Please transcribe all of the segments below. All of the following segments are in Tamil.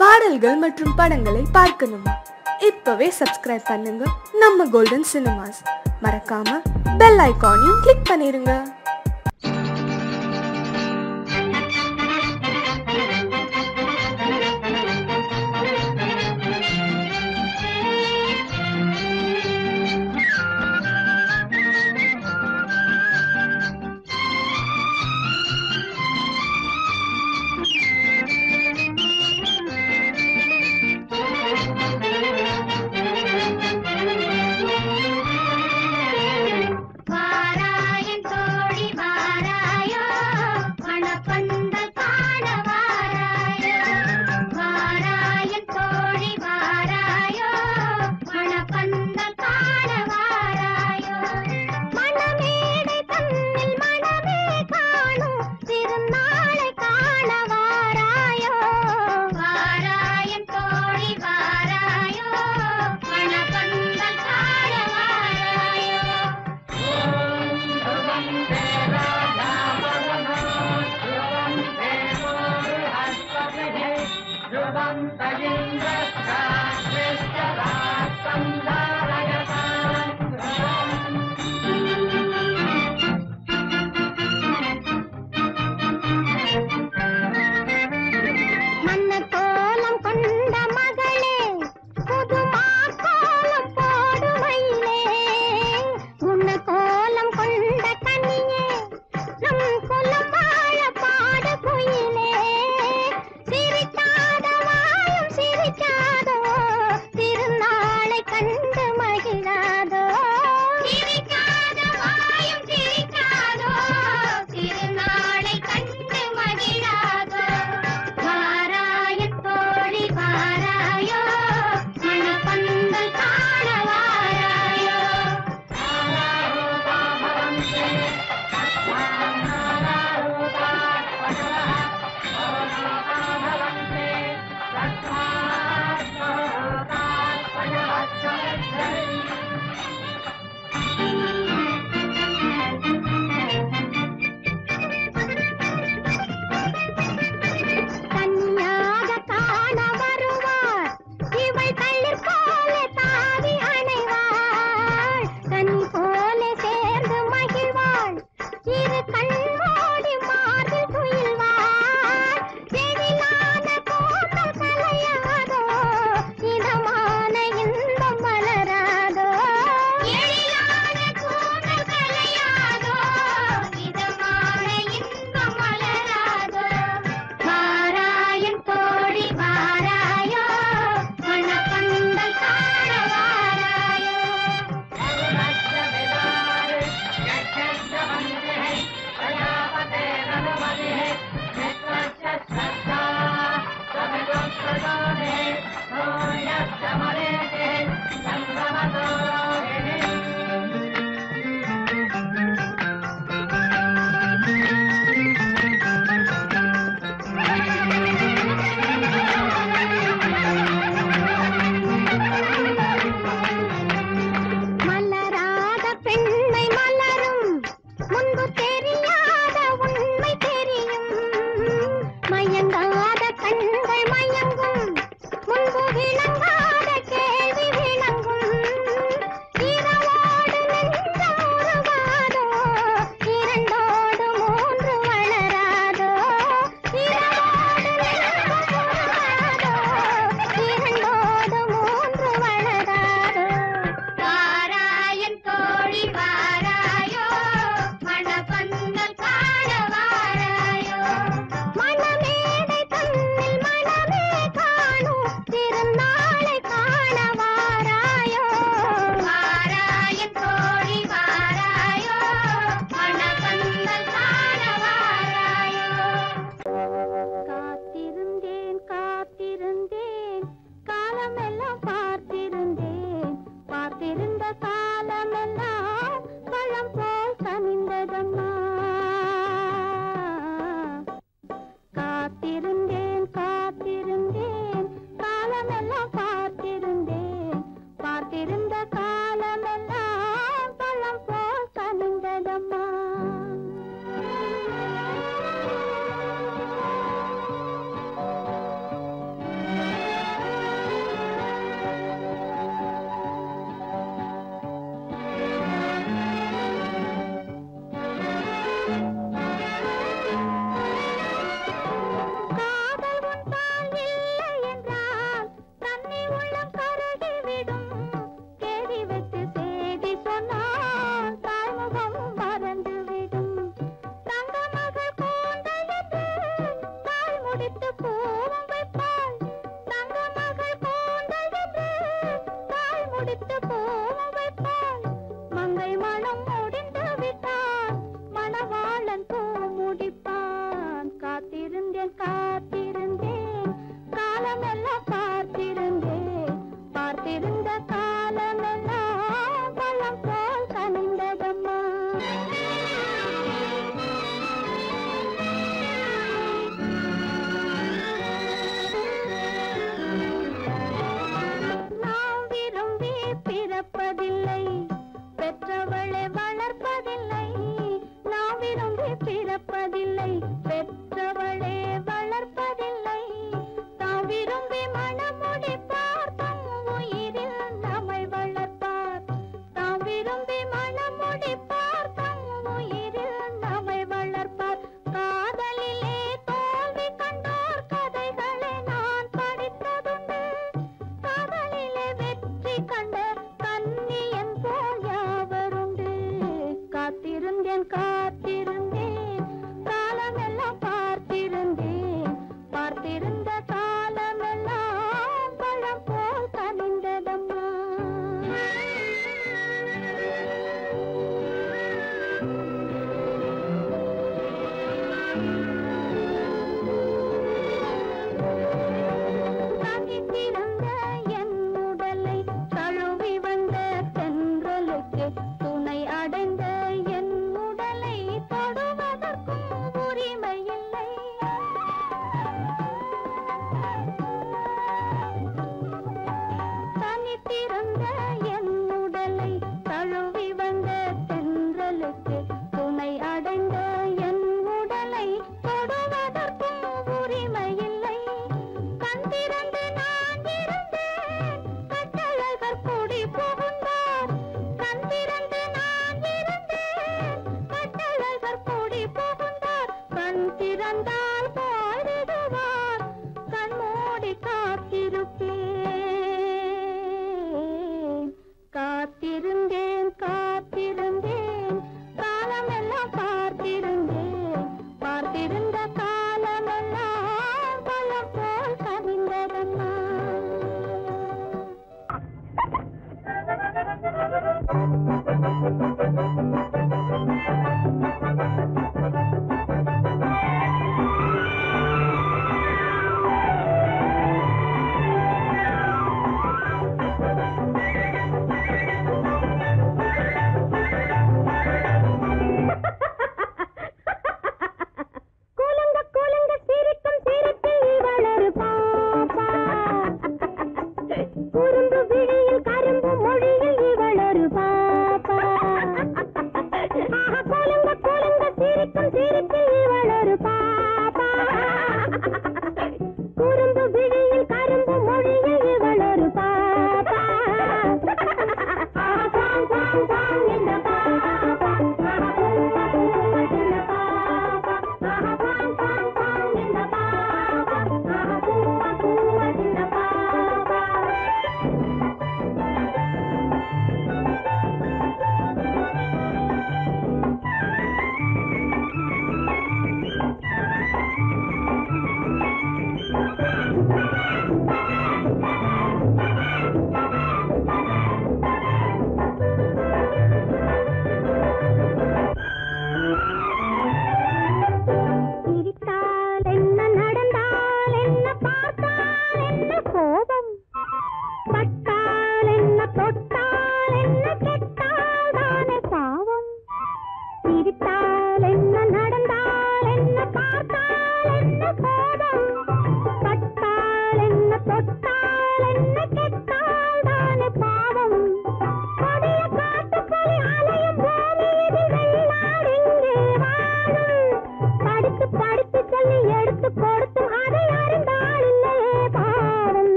பாடல்கள் மற்றும் படங்களை பார்க்கணுமா? இப்பவே சப்ஸ்கிரைப் பண்ணுங்க நம்ம கோல்டன் சினிமாஸ். மறக்காம பெல் ஐகானையும் கிளிக் பண்ணிருங்க.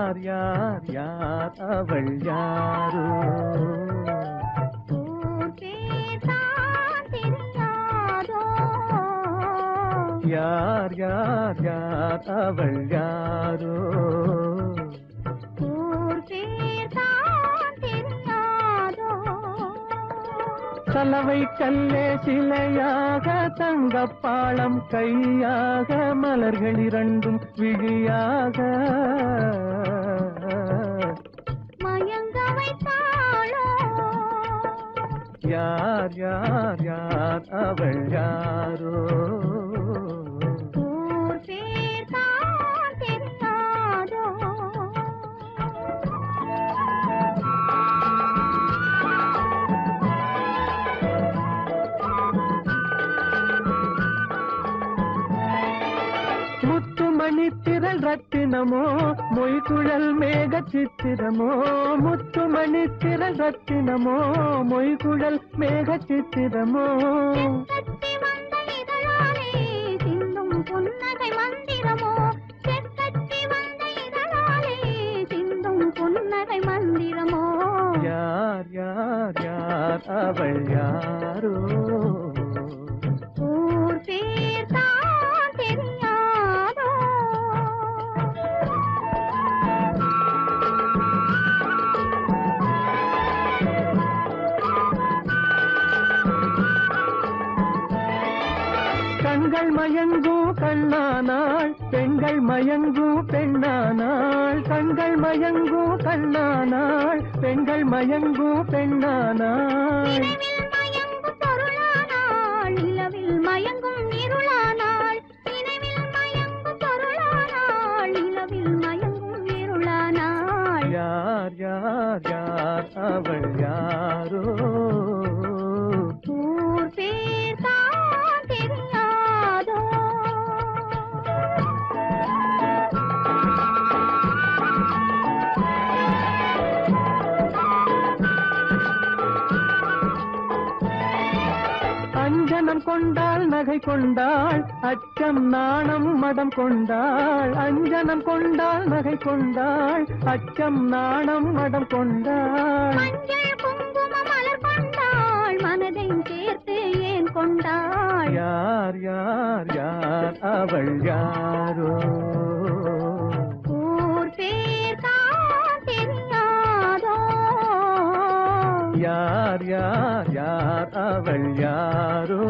யார் யார் யார் அவள் யாரோ யார் யார் யார் அவள் யாரோ கலவை கல்லே சிலையாக தங்கப்பாளம் கையாக மலர்கள் இரண்டும் விழியாக மயங்க வைத்தாளோ யார் யார் யார் அவள் யாரோ மணித்திரள் ரத்தினமோ மொய்குழல் மேக சித்திரமோ முத்துமணித்திரள் ரத்தினமோ மொய்குழல் மேக சித்திரமோ சிந்தும் புன்னகை மந்திரமோ சிந்தும் புன்னகை மந்திரமோ யார் யார் யார் அவள் யாரோ ஊர் பேர் தான் தெரியா கண்கள் மயங்கும் கண்ணானாள் பெண்கள் மயங்கும் பெண்ணானாள் கண்கள் மயங்கும் கண்ணானாள் பெண்கள் மயங்கும் பெண்ணானாள் நிலவில் மயங்கும் இருளானாள் நினைவில் மயங்கும் பொருளானாள் நிலவில் மயங்கும் இருளானாள் யார் யார் யார் அவள் யாரோ ஊர் பேர் தான் தெரியாதோ அஞ்சனம் கொண்டாள் நகை கொண்டாள் அச்சம் நாணம் மடம் கொண்டாள் அஞ்சனம் கொண்டாள் நகை கொண்டாள் அச்சம் நாணம் மடம் கொண்டாள் குங்கும மலர் கொண்டாள் மனதை சேர்த்து ஏன் கொண்டாள் யார் யார் யார் அவள் யாரோ ஊர் பேர் தான் தெரியாதோ யார் யார் யார் அவள் யாரோ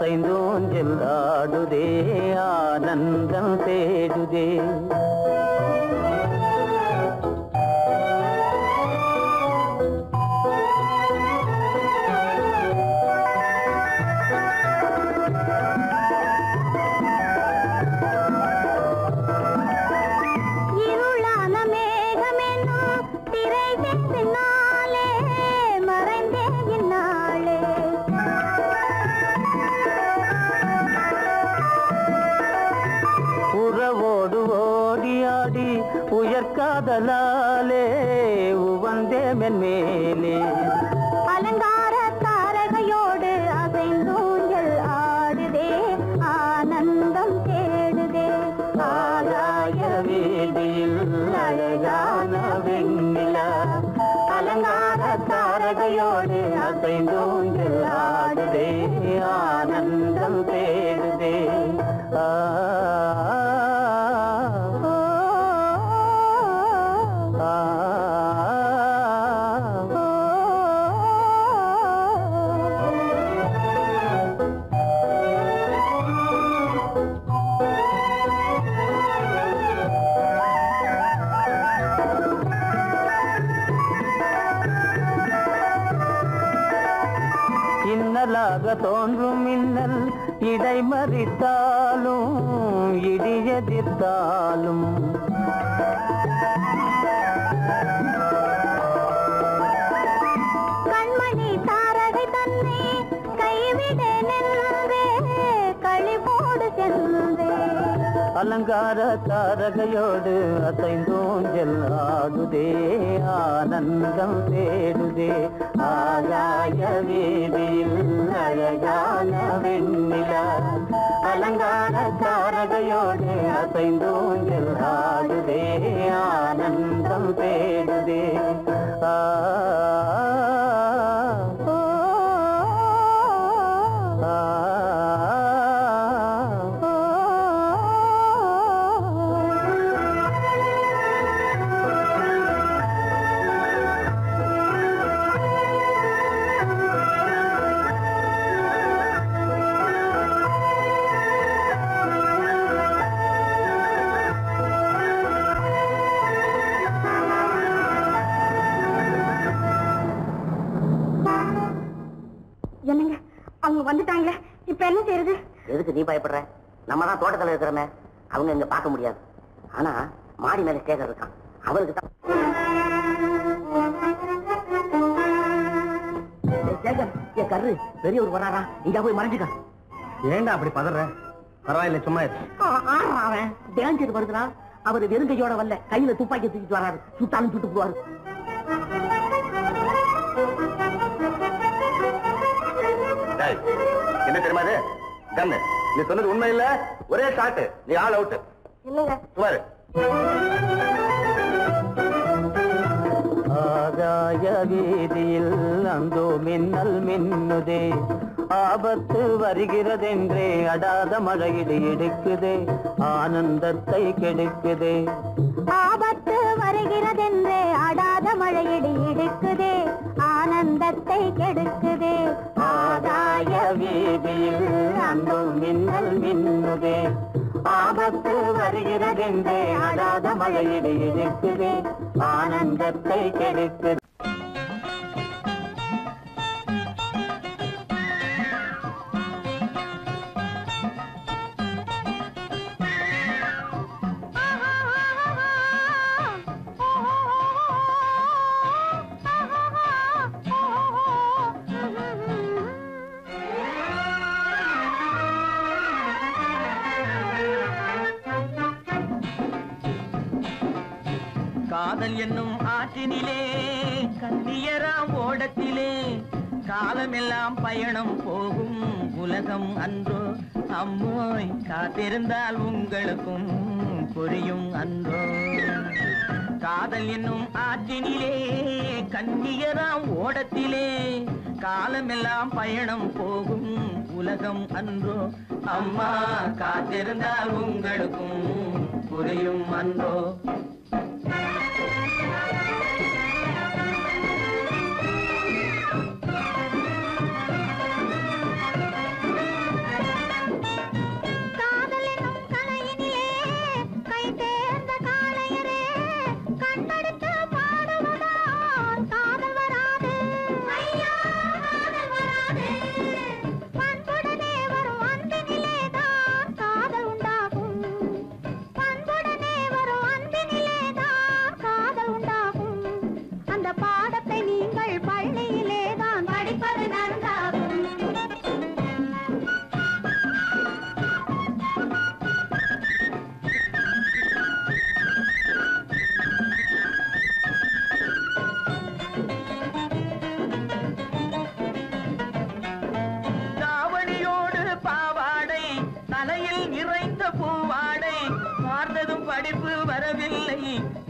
அசைந்தோஞ்சல் ஆடுதே ஆனந்தம் தேடுதே. உயர்காதலாலே உவந்தே மென்மேலே அலங்கார தாரகையோடு அசைந்தூஞ்சல் ஆடுதே ஆனந்தம் தேடுதே. ஆகாய வீதியில் அழகான வெண்ணிலா அலங்கார தாரகையோடு அசைந்தூஞ்சல் ஆடுதே ஆனந்தம் தேடுதே. இன்னலாக தோன்றும் மின்னல் இடை மறித்தாலும் இடியெதிர்த்தாலும் கண்மணி தாரகை தன்னை கைவிட நின்றே களிபோடு சென்றே. அலங்கார தாரகையோடு அசைந்தோஞ்சல் ஆடுதே ஆனந்தம் தேடுதே. ஆகாய வீதியில் அழகான வெண்ணிலா அலங்கார தாரகையோடு அசைந்தோஞ்சல் ஆடுதே ஆனந்தம் தேடுதே. என்னங்க அவங்க வந்துட்டாங்களே, இப்ப என்ன செய்யறது? எதுக்கு நீ பயப்படுற? நம்ம தான் தோட்டத்தில் இருக்கிறோமே, அவங்க இங்க பார்க்க முடியாது. ஆனா மாடி மேல ஸ்டேஜர் இருக்கான், அவருக்கு தான். என் கரு பெரியவர் வராரா, இங்க போய் மறைஞ்சுக்க. ஏண்டா அப்படி பதற? பரவாயில்ல, சும்மா அவன் டேஞ்சர் வருதுனா, அவர் வெறுங்கையோட வரல, கையில துப்பாக்கி தூக்கிட்டு வராரு. சுட்டாலும் சுட்டு போவாரு. என்ன தெரியுமா இது? கண்ணு, நீ சொன்னது உண்மை இல்ல, ஒரே ஷாட், நீ ஆல் அவுட். இல்லைங்க சுமாரு. ஆகாய வீதியில் அந்தோ மின்னல் மின்னுதே, ஆபத்து வருகிறதென்றே அடாத மழையிடு எடுக்குதே, ஆனந்தத்தை கெடுக்குதே. ஆபத்து வருகிறதென்றே அடாத மழையிடி இடுக்குதே, ஆனந்தத்தை கெடுக்குதே. ஆகாய வீதியில் அந்தோ மின்னல் மின்னுதே, ஆபத்து வருகிறதென்றே அடாத மழையிடு எடுக்குதே, ஆனந்தத்தை கெடுக்குதே. காதல் என்னும் ஆற்றினிலே கண்ணியராம் ஓடத்திலே காலமெல்லாம் பயணம் போகும் உலகம் அன்றோ. அம்மோய் காத்திருந்தால் உங்களுக்கும் புரியும் அன்றோ. காதல் என்னும் ஆற்றினிலே கண்ணியராம் ஓடத்திலே காலமெல்லாம் பயணம் போகும் உலகம் அன்றோ. அம்மா காத்திருந்தால் உங்களுக்கும் புரியும் அன்றோ. நிறைந்த பூவாடை பார்த்ததும் படிப்பு வரவில்லை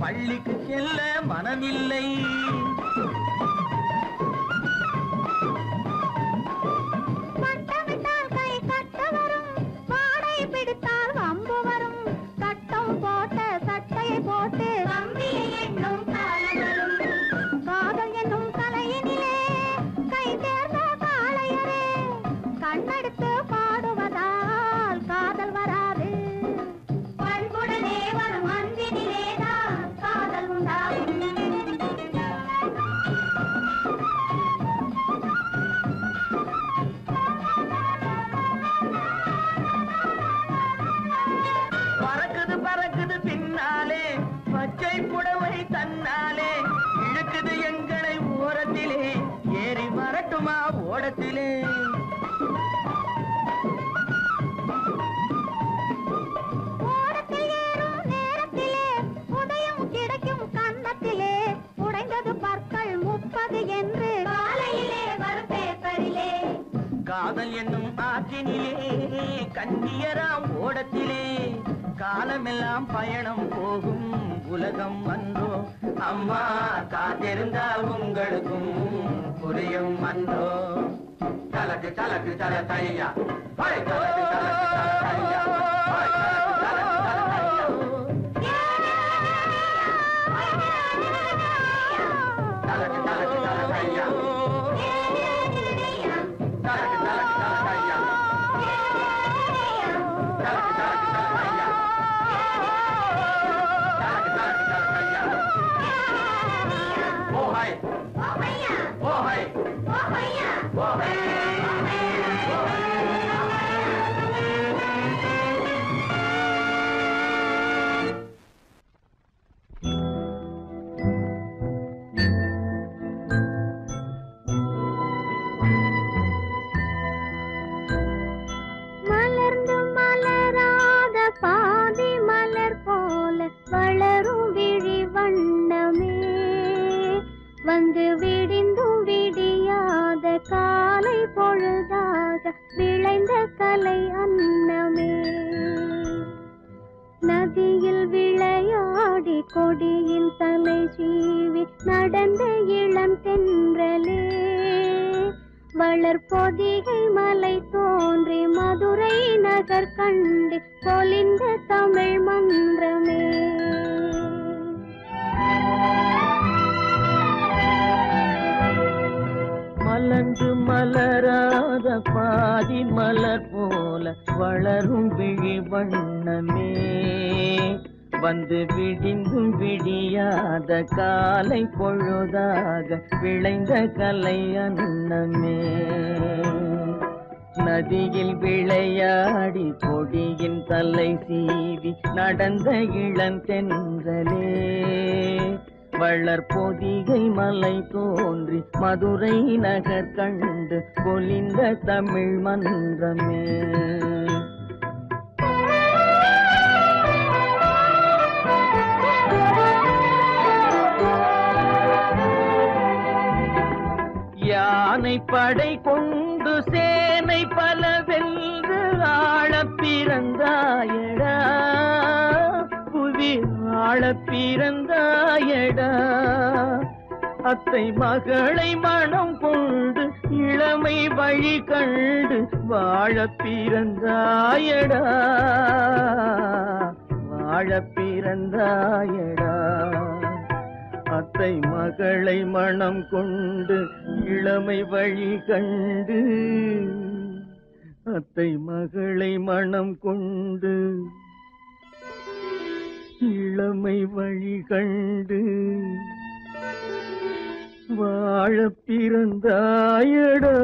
பள்ளிக்கு செல்ல மனமில்லை பட்டமிட்டால் கை கட்ட வரும் பாடை பிடித்தால் வம்பு வரும் சட்டம் போட்ட சட்டையை போட்டு கம்பியை எண்ணும் காலம் வரும் காதல் என்னும் கலையினிலே கை தேர்ந்த காளையரே கண்ணெடுத்து பாடுவதால் காதல் வராது பண்புடனே வரும் அன்பினிலேதான் காதல் உண்டாகும் பறக்குது பறக்குது பின்னாலே பச்சை புடவை தன்னாலே இழுக்குது எங்களை ஓரத்திலே ஏறி வரட்டுமா ஓடத்திலே ஓடத்தில் ஏறும் நேரத்திலே உதயம் கிடைக்கும் கன்னத்திலே உடைந்தது பற்கள் 30 என்று காலையிலே வரும் பேப்பரிலே காதல் என்னும் ஆற்றினிலே கண்ணியராம் ஓடத்திலே காலமெல்லாம் பயணம் போகும் உலகம் அன்றோ அம்மா காத்திருந்தால் உங்களுக்கும் புரியும் அன்றோ தலக்கு தலக்கு தல தையா தலக்கு தலக்கு தல தையா தலக்கு தலக்கு தல தையா மலர்ந்து மலராத பாதி மலர் போல வளரும் விழி வண்ணமே வந்து விடிந்தும் விடியாத காலை பொழுதாக விளைந்த கலை அன்னமே நதியில் விளையாடி கொடியின் தலை சீவி நடந்த இளம் தென்றலே வளர்பொதிகை மலை தோன்றி மதுரை நகர் கண்டு பொலிந்த தமிழ் மன்றமே மலர்ந்து மலராத பாதி மலர் போல வளரும் விழி வண்ணமே வந்து விடிந்தும் விடியாத காலை பொழுதாக விளைந்த கலை அன்னமே நதியில் விளையாடி கொடியின் தலை சீவி நடந்த இளந்தென்றலே வளர்பொதிகை மலை தோன்றி மதுரை நகர் கண்டு பொலிந்த தமிழ் மன்றமே யானை படை கொண்டு சேனை பல வென்று ஆளப் பிறந்தாயடா புவி ஆளப் பிறந்தாயடா அத்தை மகளை மனம் கொண்டு இளமை வழி கண்டு வாழப் பிறந்தாயடா வாழப் பிறந்தாயடா அத்தை மகளை மனம் கொண்டு இளமை வழி கண்டு அத்தை மகளை மனம் கொண்டு இளமை வழி கண்டு வாழப் பிறந்தாயடா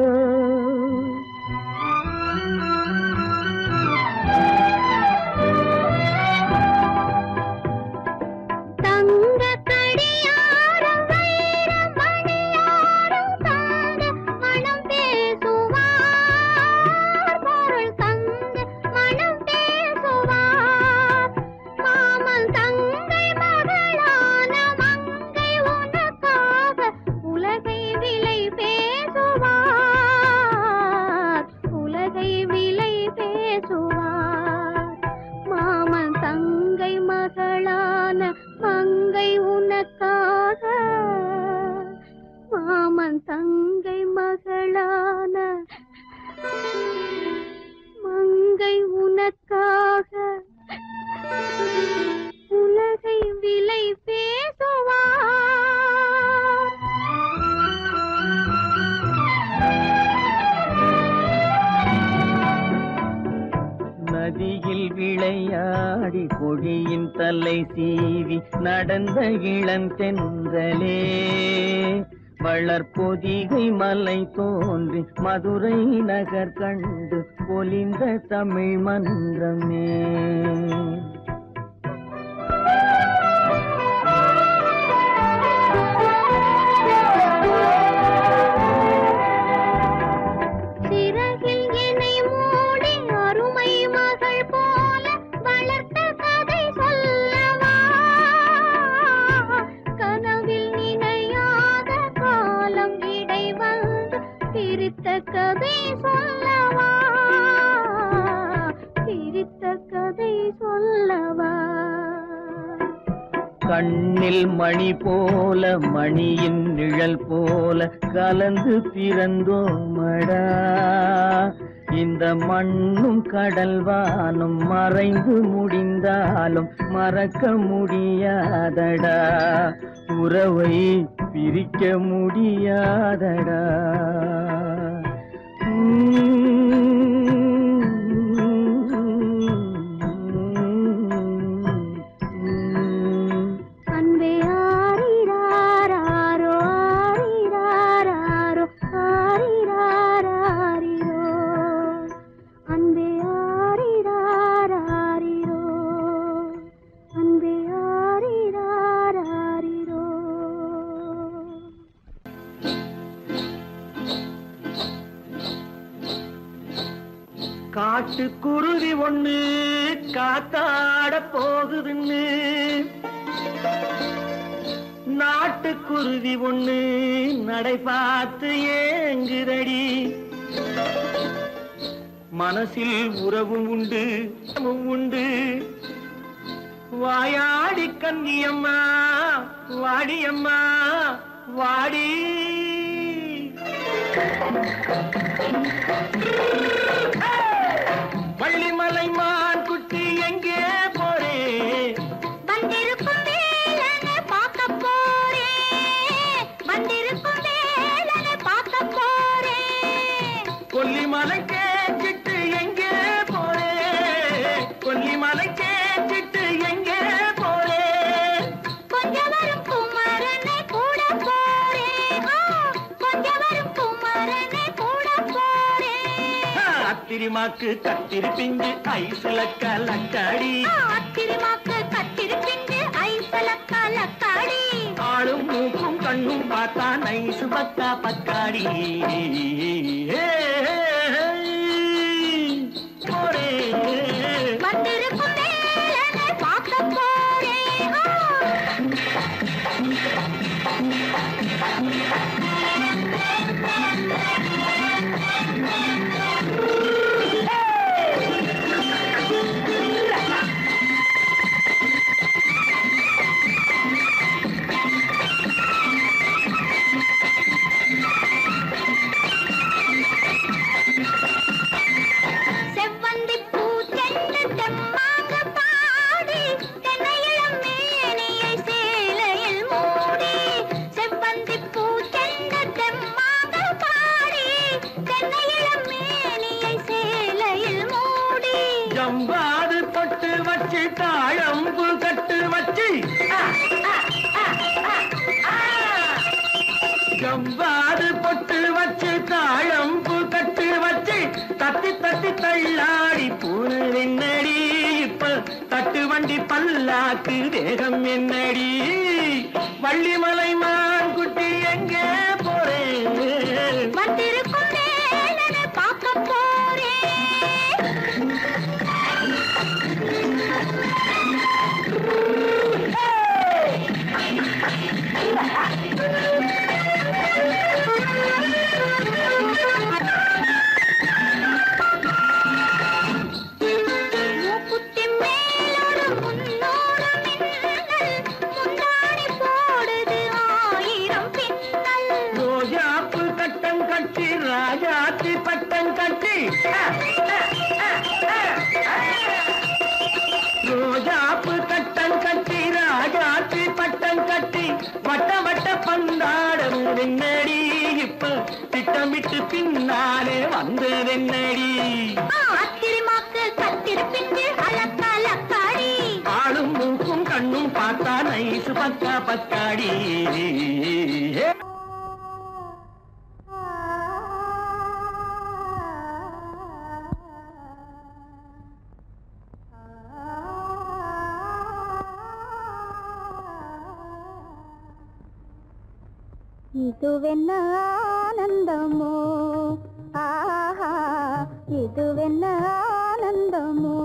விளையாடி கொடியின் தலை சீவி நடந்த இளந்தென்றலே வளர்பொதிகை மலை தோன்றி மதுரை நகர் கண்டு பொலிந்த தமிழ் மன்றமே. கண்ணில் மணி போல மணியின் நிழல் போல கலந்து பிறந்தோமடா. இந்த மண்ணும் கடல்வானும் மறைந்து முடிந்தாலும் மறக்க முடியாதடா. உறவை பிரிக்க முடியாதடா. காட்டுக்குருவி ஒண்ணு காத்தாட போகுதுன்னு நாட்டுக்குருவி ஒண்ணு நடை பார்த்து ஏங்குதடி. மனசில் உறவும் உண்டு உண்டு. வாயாடி கன்னியம்மா வாடியம்மா வாடி. வள்ளிமலை மான் குட்டி எங்கே போறே? வந்திருக்கும் வேலனை பார்க்க போறேன். வந்திருக்கும் வேலனை பார்க்க போறேன். கொல்லிமலை கேட்டுட்டு எங்கே போறே? கொல்லிமலை கேட்டுட்டு எங்கே போறே? கொஞ்சம் வரும் குமரனை கூட போறேன். கொஞ்சம் வரும் குமரனை கூட போறேன். அத்திரிமாக்கு கத்திரி பிஞ்சு ஐசுல கலக்காடி. அத்திரிமாக்கு கத்திரி பிஞ்சு ஐசுல கலக்காடி. ஆளும் மூக்கும் கண்ணும் பார்த்தா நைசு பக்கா பக்காடி. போரே வந்திருக்கும் வேலனை பார்க்க போறேன். செவ்வந்தி பூ தென்ன தெம்மாக பாடி தென்னையிளம் மேனியை சேலையில் மூடி. செவ்வந்தி பூ தென்ன தெம்மாக பாடி தென்னையிளம் மேனியை சேலையில் மூடி. ஜம்பாது பொட்டு வச்சு தாழம்பு கட்டு வச்சு. ஜம்பாது பொட்டு வச்சு தாழம்பு கட்டு வச்சு தட்டி தட்டி தள்ளாடி பூனு என்னடி. இப்ப தட்டு வண்டி பல்லாக்கு வேகம் என்னடி. வள்ளிமலை மான் குட்டி எங்கே போறேன்? வந்திருக்கும் வேலனை பார்க்க போறேன். மூக்குத்தி மேலோடு முன்னோடு மின்னல் முந்தாடி போடுது ஆயிரம் பின்னல். ரோஜாப்பு கட்டம் கட்டி ராஜாத்தி பட்டம் கட்டி. ரோஜாப்பு கட்டம் கட்டி ராஜாத்தி பட்டம் கட்டி வட்ட வட்ட பந்தாடம் என்னடி. இப்ப திட்டமிட்டு பின்னாலே வந்ததென்னடி. அத்திரிமாக்கு கத்திரி பிஞ்சு அலக்கலக்க பக்கா பக்காடி. இதுவென்ன ஆனந்தமோ ஆஹா இதுவென்ன ஆனந்தமோ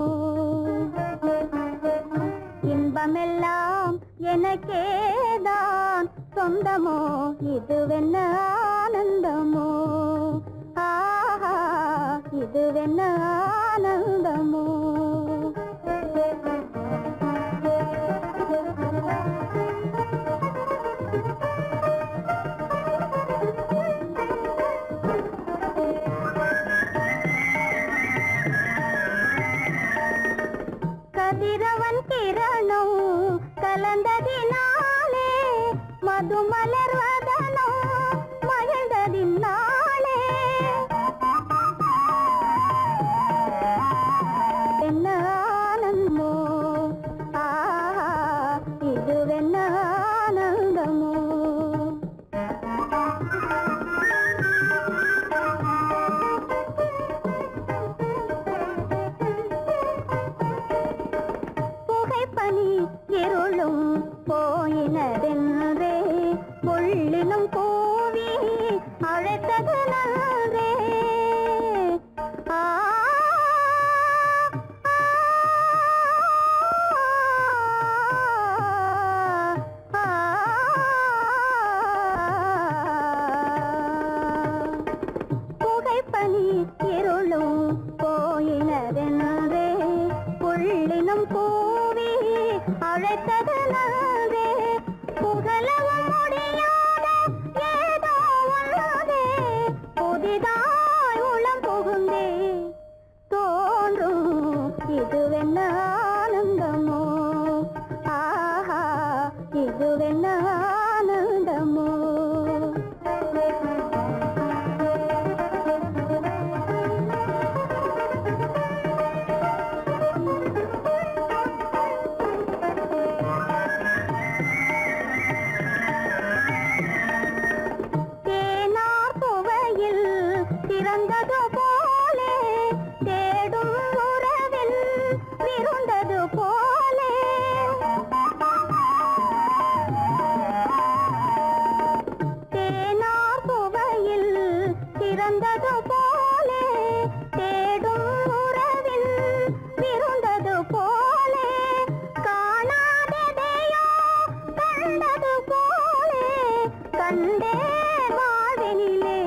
இன்பமெல்லாம் எனக்கேதான் சொந்தமோ இதுவென்ன ஆனந்தமோ ஆஹா இதுவென்ன ஆனந்தமோ கதிரவன் கிரணம் கலந்ததினாலே மது மலர்வதனோ மகிழ்ந்ததினாலே என்ன ஆனந்தமோ ஆஹா இதுவென்ன ஆனந்தமோ புகைப்பனி இருளும் போயினதென்றே புள்ளினும் கூவி அழைத்தது நன்றே புகைப்பனி இருளும் போயினதென்றே புள்ளினும் கூவி அழைத்தது நன்றே புகழவும் முடியாத ஏதோ உள்ளதே புதிதாய் உளம் புகுந்தே தோன்றும் இதுவென்ன ஆனந்தமோ ஆஹா இதுவென்ன ஆனந்தமோ தேனார் புவையில் திறந்தது போலே தேடும் உறவில் விருந்தது போலே தேனார் புவையில் திறந்தது போலே தேடும் உறவில் விருந்தது போலே காணாததையோ கண்டது போலே கண்டே வாழ்வெனிலே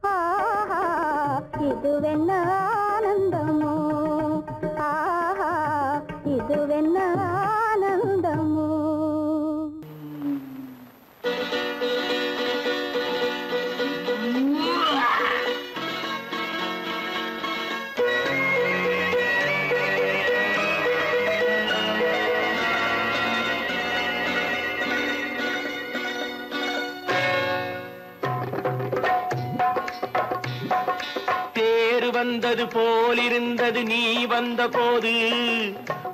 ஆஹா இதுவென்ன ஆனந்தமோ ஆஹா இதுவென்ன ஆனந்தமோ தேர் வந்தது போலிருந்தது நீ வந்த போது,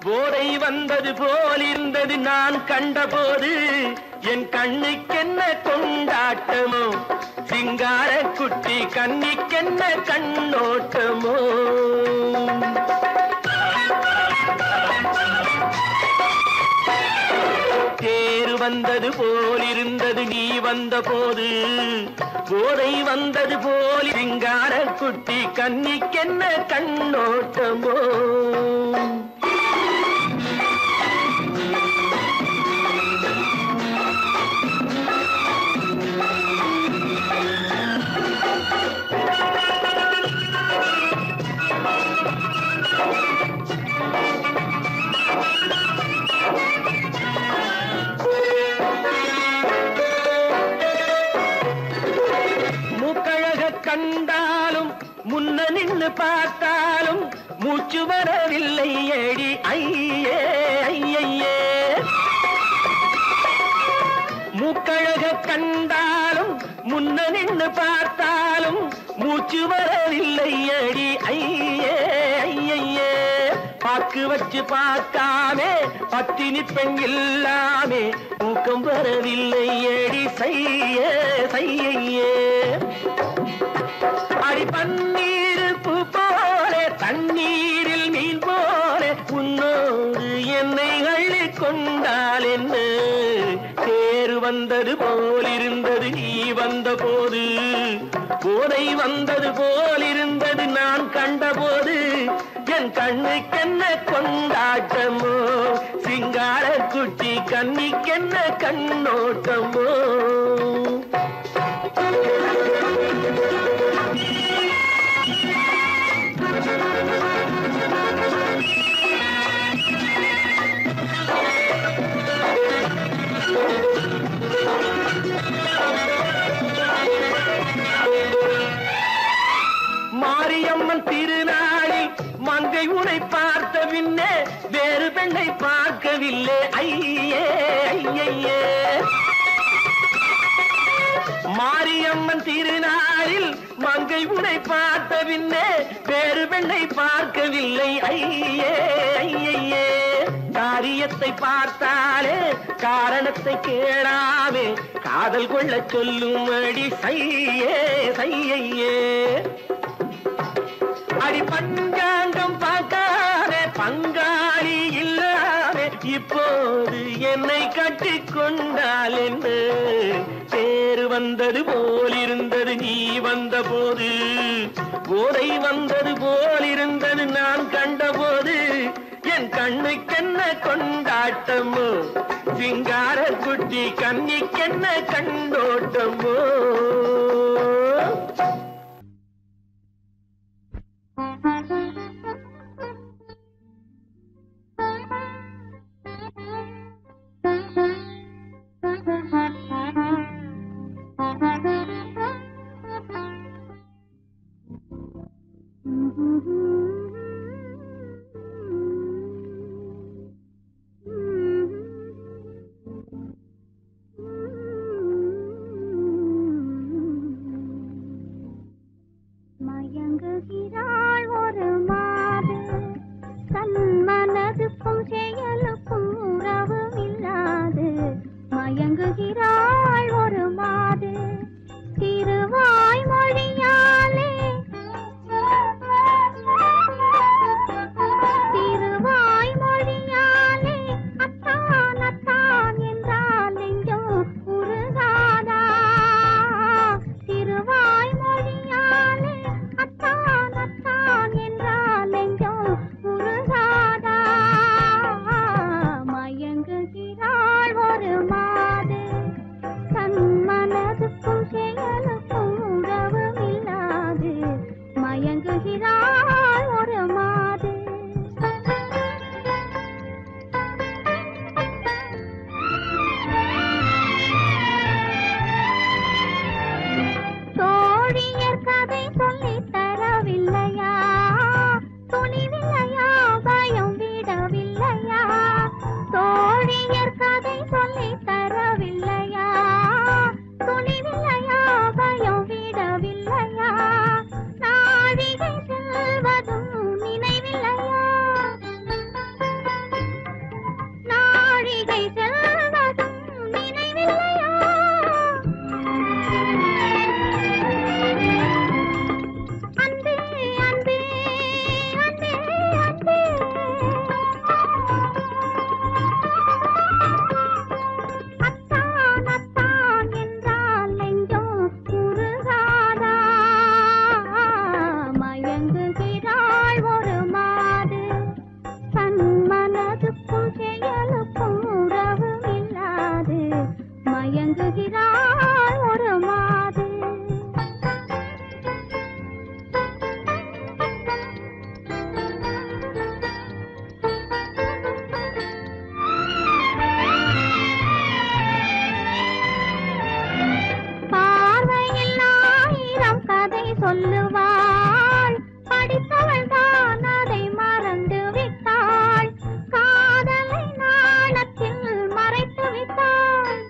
போதை வந்தது போலிருந்தது நான் கண்டபோது, என் கண்ணுக்கென்ன கொண்டாட்டமோ சிங்கார குட்டி கண்ணிக்கென்ன கண்ணோட்டமோ. தேர் வந்தது போலிருந்தது நீ வந்த போது, போதை வந்தது போல் சிங்கார குட்டி கண்ணிக்கென்ன கண்ணோட்டமோ. கண்டாலும் முன்ன நின்னு பார்த்தாலும் மூச்சு வரவில்லை ஏடி ஐயே ஐயே. மூக்கழக கண்டாலும் முன்ன நின்னு பார்த்தாலும் மூச்சு வரவில்லை ஏடி ஐயே ஐயே. பாக்கு வச்சு பார்க்காமே பத்தினி பெண் இல்லாமே தூக்கம் வரவில்லை ஏடி செய்ய செய்யே அடி பன்னீர் பூ போல தண்ணீரில் மீன் போல உன்னோடு என்னை அள்ளி கொண்டால் என்ன தேர் வந்தது போலிருந்தது நீ வந்த போது போதை வந்தது போலிருந்தது நான் கண்டபோது என் கண்ணுக்கென்ன கொண்டாட்டமோ சிங்கார குட்டி கண்ணிக்கென்ன கண்ணோட்டமோ மாரியம்மன் திருநாளில் மங்கை உனை பார்த்த பின்னே வேறு பெண்ணை பார்க்கவில்லை ஐயே ஐயே மாரியம்மன் திருநாளில் மங்கை உனை பார்த்த பின்னே வேறு பெண்ணை பார்க்கவில்லை ஐயே ஐயே காரியத்தை பார்த்தாலே காரணத்தை கேளாமே காதல் கொள்ள சொல்லும்படி செய்யே செய்யே அடி பஞ்சாங்கம் பார்க்காதே பங்காளி இல்லாமே இப்போது என்னை கட்டி கொண்டால் என்ன தேர் வந்தது போலிருந்தது நீ வந்த போது போதை வந்தது போலிருந்தது நான் கண்டபோது என் கண்ணுக்கென்ன கொண்டாட்டமோ சிங்கார குட்டி கண்ணிக்கென்ன கண்டோட்டமோ மயங்குகிறாள் ஒரு மாது தன் மனதுக்கும் செயலுக்கும் உறவும் இல்லாது மயங்குகிறாள் ஒரு மாது திருவாய் மொழியாலே திருவாய் மொழியாலே அத்தான் அத்தான் என்றால் நெஞ்சம் உருகாதா திருவாய் மொழியாலே அத்தான் அத்தான் என்றால் நெஞ்சம் உருகாதா மயங்குகிறாள் ஒரு மாது தன் மனதுக்கும் செயலுக்கும் உறவும் இல்லாது மயங்குகிறாள் ஒரு மாது தோழியர் கதை சொல்லித் தரவில்லையா துணிவில்லையா பயம் விடவில்லையா தோழியர் கதை சொல்லித் தரவில்லையா துணிவில்லையா பயம் விடவில்லையா நாழிகை செல்வதும் நினைவில்லையா நாழிகை செல்வதும் நினைவில்லையா அன்பே அன்பே அன்பே அன்பே அத்தான் அத்தான் என்றால் நெஞ்சம் உருகாதா மயங்குகிறாள் ஒரு மாது தன் மனதுக்கும் செயலுக்கும் உறவும் இல்லாது மயங்குகிறாள் ஒரு மாது பார்வையில் ஆயிரம் கதை சொல்லுவாள் படித்தவள் தான் அதை மறந்து விட்டாள் காதலை நாணத்தில் மறைத்து விட்டாள்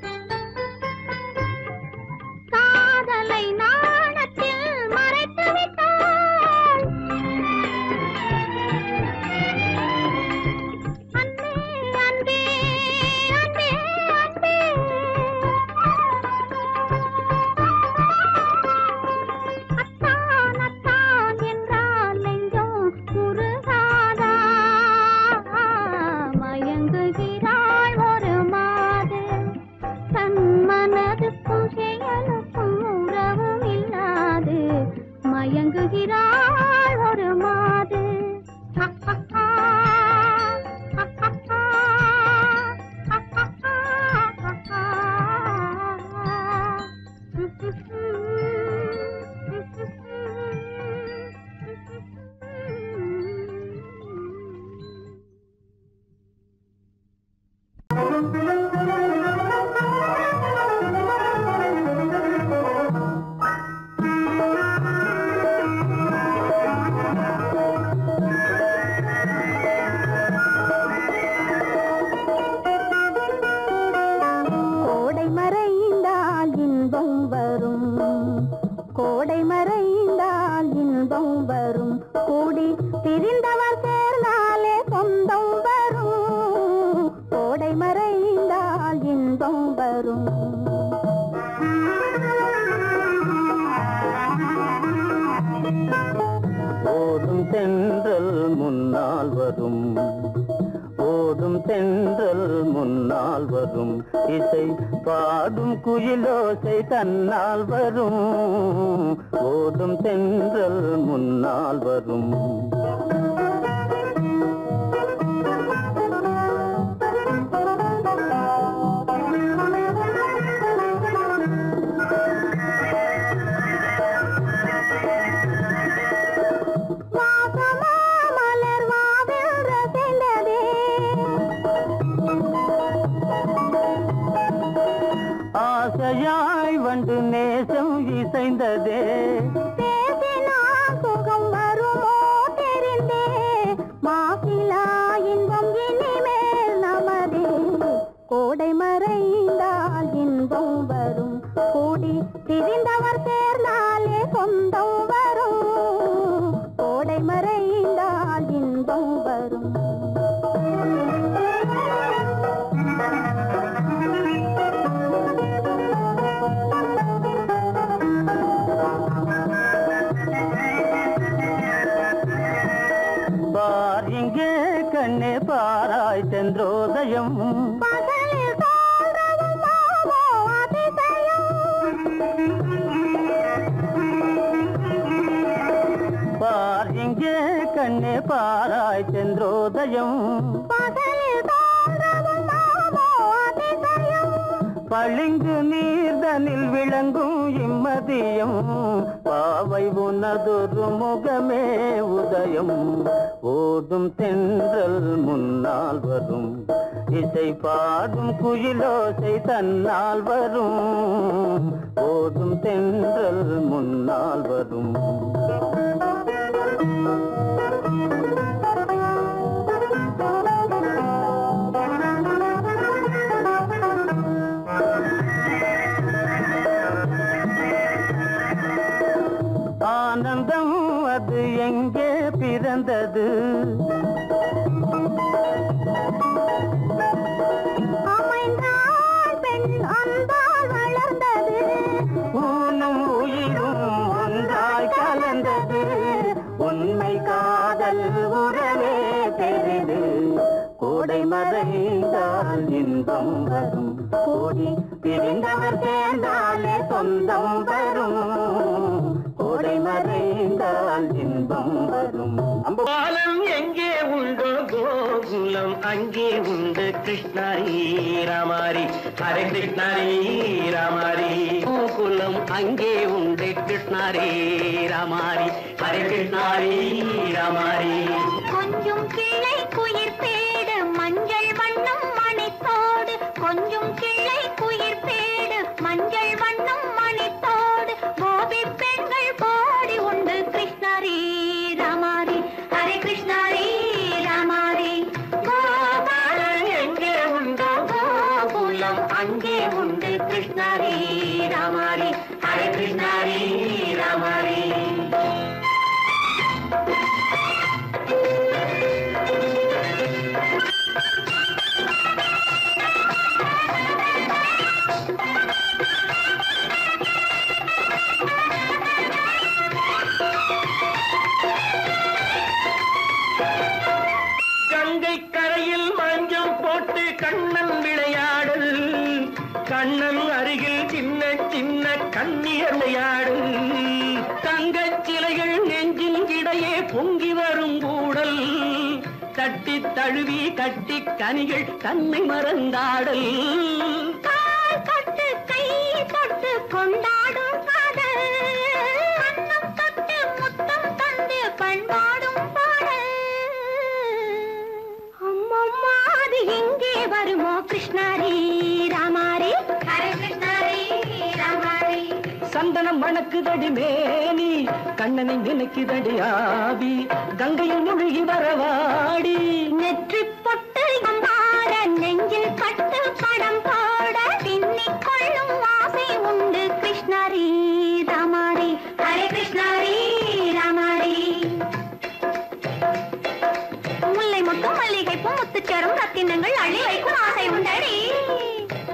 தென்றல் முன்னால் வரும் இசை பாடும் குயிலோசை தன்னால் வரும் ஓடும் தென்றல் முன்னால் வரும் ஆசையாய் வந்து நேசம் இசைந்ததே சுகம் வருமோ தெரிந்தே மாசிலா இன்பம் இனிமேல் நமதே கோடை மறைந்தால் இன்பம் வரும் கூடி திரிந்தவர் சேர்ந்தாலே சொந்தம் வரும் கோடை மறைந்தால் இன்பம் வரும் பார் இங்கே கண்ணே பாராய் சென்றோதயம் பார் இங்கே கண்ணே பாராய் சென்றோதயம் பளிங்கு நீர்தனில் விளங்கும் இம்மதியம் பாவை உனதொரு முகமே உதயம் ஓடும் தென்றல் முன்னால் வரும் இசை பாடும் குயிலோசை தன்னால் வரும் ஓடும் தென்றல் முன்னால் வரும் ஆனந்தம் அது எங்கே பிறந்தது அமைந்தால் பெண் அன்பால் வளர்ந்தது ஊனும் உயிரும் ஒன்றாய் கலந்தது உண்மை காதல் உறவே பெரிது கோடை மறைந்தால் இன்பம் வரும் கோடி பிரிந்தவர் சேர்ந்தாலே சொந்தம் வரும் கோடை மறைந்தால் இன்பம் வரும் பாலம் எங்கே உண்டோ கோகுலம் அங்கே உண்டு கிருஷ்ணாரி ராமாரி ஹரே கிருஷ்ணாரி ராமாரி கோகுலம் அங்கே உண்டு கிருஷ்ணாரி ராமாரி ஹரே கிருஷ்ணாரி ராமாரி கொஞ்சம் கிளை குயிர் பேடு மஞ்சள் வண்ணம் மணித்தோடு கொஞ்சம் கிளை குயிர் பேடு மஞ்சள் வண்ணம் மணித்தோடு கோபி பெண்கள் போடி உண்டு கிருஷ்ணாரி ராமாரி ஹரே கிருஷ்ணாரி ராமாரி கோபாலம் எங்கே உண்டோ கோகுலம் அங்கே உண்டு கிருஷ்ணாரி ராமாரி ஹரே கிருஷ்ணாரி ராமாரி கங்கை கரையில் மஞ்சம் போட்டு கண்ணன் விளையாடல் கண்ணன் அருகில் சின்ன சின்ன கண்ணியர் விளையாடல் தங்கச் சிலைகள் நெஞ்சின் இடையே பொங்கி வரும் கூடல் தட்டி தழுவி கட்டி கனிகள் தன்னை மறந்தாடல் கட்டு கை தொட்டு கொண்டாடும் காதல் கண்ணம் தொட்டு முத்தம் தந்து பண்பாடும் பாடல் அம்மம்மா அது எங்கே வருமோ கிருஷ்ணாரி ராமாரி ஹரே கிருஷ்ணாரி ராமாரி சந்தனம் மணக்குதடி மேனி கண்ணனை நினைக்குதடி ஆவி கங்கையில் முழுகி வரவாடி நெற்றி பொட்டு அம்பார நெஞ்சில் கட்டு படம் போட பின்னிக் கொள்ளும் ஆசை உண்டு கிருஷ்ணாரி ராமாரி ஹரே கிருஷ்ணாரி ராமாரி முல்லை மொட்டும் மல்லிகை பூ முத்துச்சேரும் ரத்தினங்கள் அள்ளி வைக்கும் ஆசை உண்டடி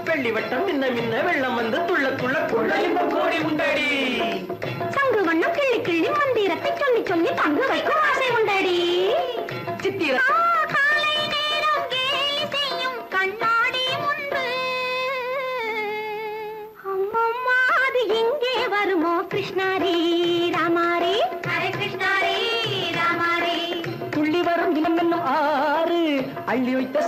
வெள்ளி வட்டம் மின்ன மின்ன வெள்ளம் வந்து துள்ள துள்ள கொள்ள இன்பம் கோடி உண்டடி சங்கு வண்ணம் கிள்ளி கிள்ளி மந்திரத்தை சொல்லி சொல்லி பங்கு வைக்கும் ஆசை உண்டடி சித்திர காலை நேரம் கேலி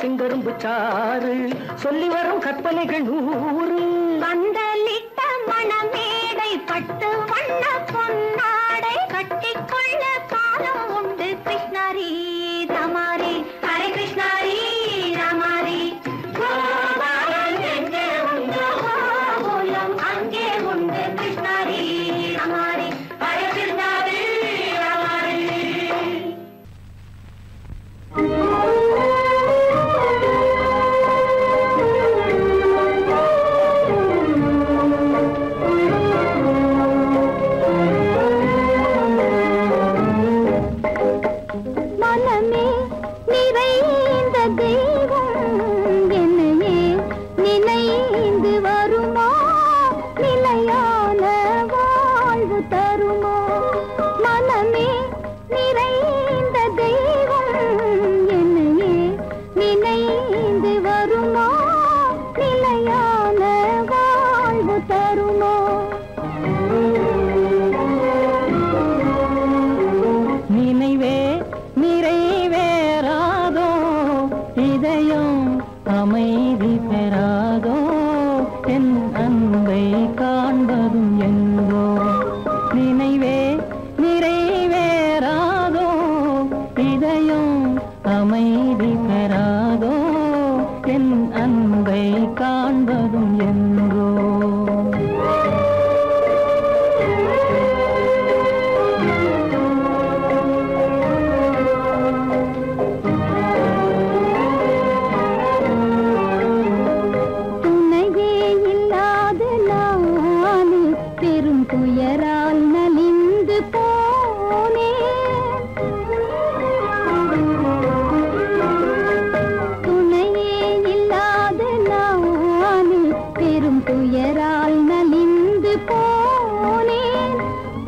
செங்கரும்பு சாறு சொல்லி வரும் கற்பனைகள் 100 பந்தலிட்ட மணமேடை பட்டு வண்ண பொன்னாடை கட்டிக்கொள்ள காலம் உண்டு கிருஷ்ணாரி ராமாரி ஹரே கிருஷ்ணாரி ராமாரி கோபாலன் எங்கே உண்டு கோலம் அங்கே உண்டு கிருஷ்ணாரி ராமாரி ஹரே கிருஷ்ணாரி ராமாரி மனமே நிறைந்த தெய்வம் என்னையே நினைந்து வருமா நிலையான வாழ்வு தருமா மனமே நிறைந்த தெய்வம் என்னையே நினைந்து வருமா நிலையான வாழ்வு தருமா நினைவே நிறைவேறாதோ இதயம் அமைதி பெறாதோ என் அன்பை காண்பதும் என்றோ நினைவே நிறைவேறாதோ இதயம் அமைதி பெறாதோ என் அன்பை காண்பதும் என்றோ துணையே இல்லாத நான் பெரும் துயரால் நலிந்து போனேன் துணையே இல்லாத நான் பெரும் துயரால் நலிந்து போனேன்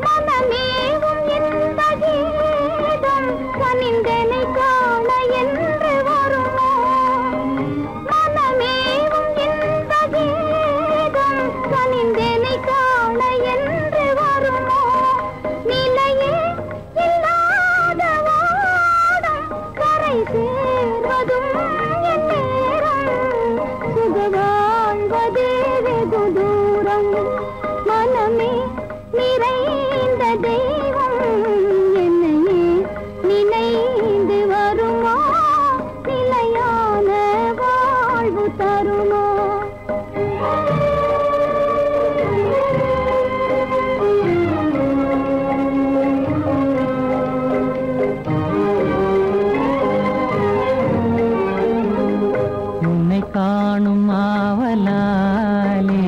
மனமேவும் இந்த கீதம் கனிந்தனை காண என்று வருமோ மனமேவும் இந்த கீதம் கனிந்தனை காண என்று வருமோ நிலையே இல்லாத வாடம் கரை சேர்வதும் என் நேரம் சுக வாழ்வதே வெகு தூரம் மனமே நிறைந்த தெய்வம் என்னையே நினைந்து வருமா நிலையான வாழ்வு தருமா உன்னை காணும் ஆவலாலே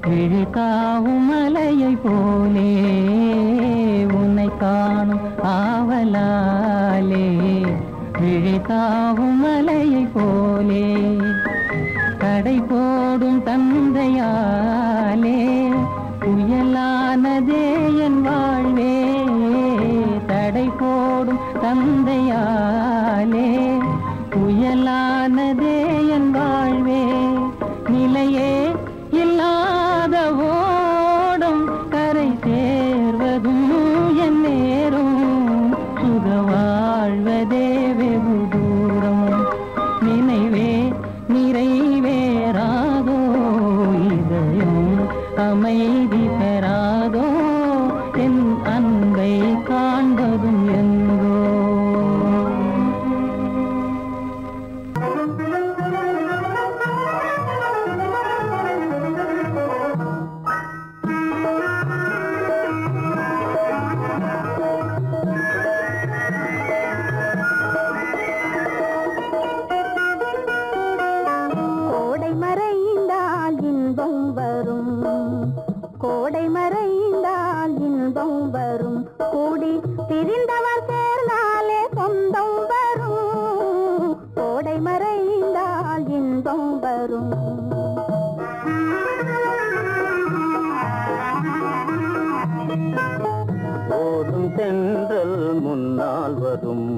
விழிகாவும் மலையை போலே உன்னை காணும் ஆவலாலே விழிகாவும் மலையை போலே கடை போடும் தந்தையாலே புயலானதே என் வாழ்வே தடை போடும் தந்தையாலே புயலானதே என் வாழ்வே நிலையே இல்லாத ஓடும் கரை சேர்வதும் என் நேரும் சுக வாழ்வதே வெகு தூரம் நினைவே நிறைவேறாதோ இதயம் அமைதி பெறாதோ என் அன்பை காண்பதும் எங்கோ கோடை மறைந்தால் இன்பம் வரும் கோடை மறைந்தால் இன்பம் வரும் கூடி பிரிந்தவர் சேர்ந்தாலே சொந்தம் வரும் கோடை மறைந்தால் இன்பம் வரும் ஓடும் தென்றல் முன்னால் வரும்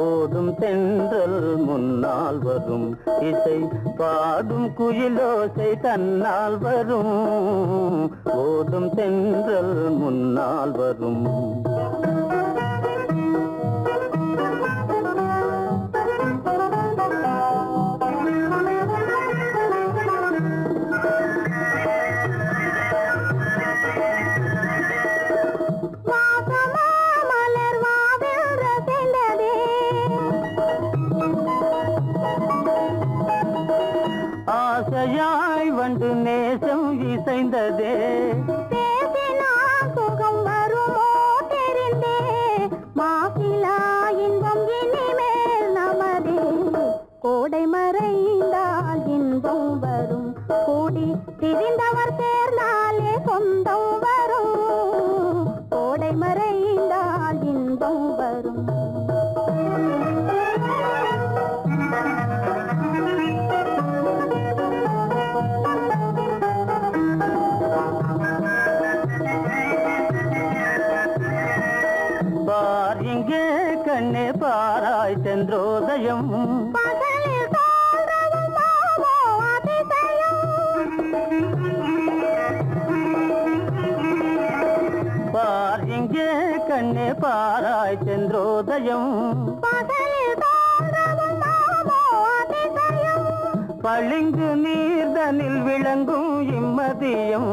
ஓடும் தென்றல் முன்னால் வரும் இசை பாடும் குயிலோசை தன்னால் வரும் ஓடும் தென்றல் முன்னால் வரும் ஆசையாய் வந்து நேசம் இசைந்ததே பேசினால் சுகம் வருமோ தெரிந்தே மாசிலா இன்பம் இனிமேல் நமதே கோடை மறைந்தால் இன்பம் வரும் கூடி திரிந்தவர் சேர்ந்தாலே சொந்தம் வரும் கோடை மறைந்தால் இன்பம் வரும் பார் இங்கே கண்ணே பாராய் சென்றோதயம் பகலில் தோன்றவும் மாமோ அதிசயம் பார் இங்கே கண்ணே பாராய் சென்றோதயம் பகலில் தோன்றவும் மாமோ அதிசயம் பளிங்கு நீர்தனில் விளங்கும் இம்மதியம்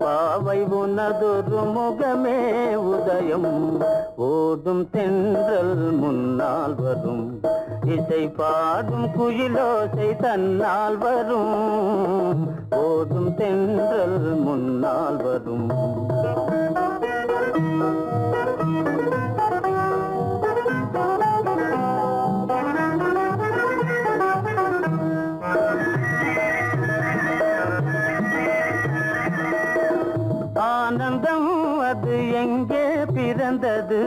பாவை உனதொரு முகமே உதயம் ஓடும் தென்றல் முன்னால் வரும் இசை பாடும் குயிலோசை தன்னால் வரும் ஓடும் தென்றல் முன்னால் வரும் ஆனந்தம் அது எங்கே பிறந்தது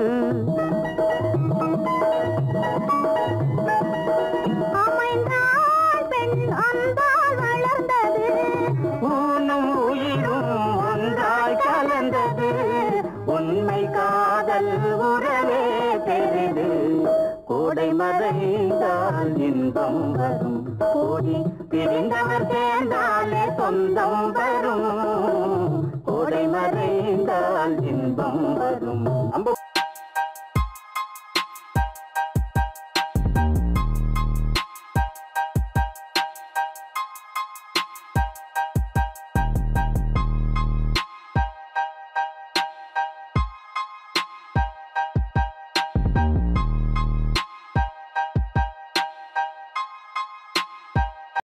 அமைந்தாள் பெண் அன்பால் வளர்ந்தது ஊனும் உயிரும் ஒன்றாய் கலந்தது உண்மை காதல் உறவே பெரிது கோடை மறைந்தால் இன்பம் வரும் கோடி பிரிந்தவர் சேர்ந்தாலே சொந்தம் வரும் கோடை மறைந்தால் இன்பம் வரும்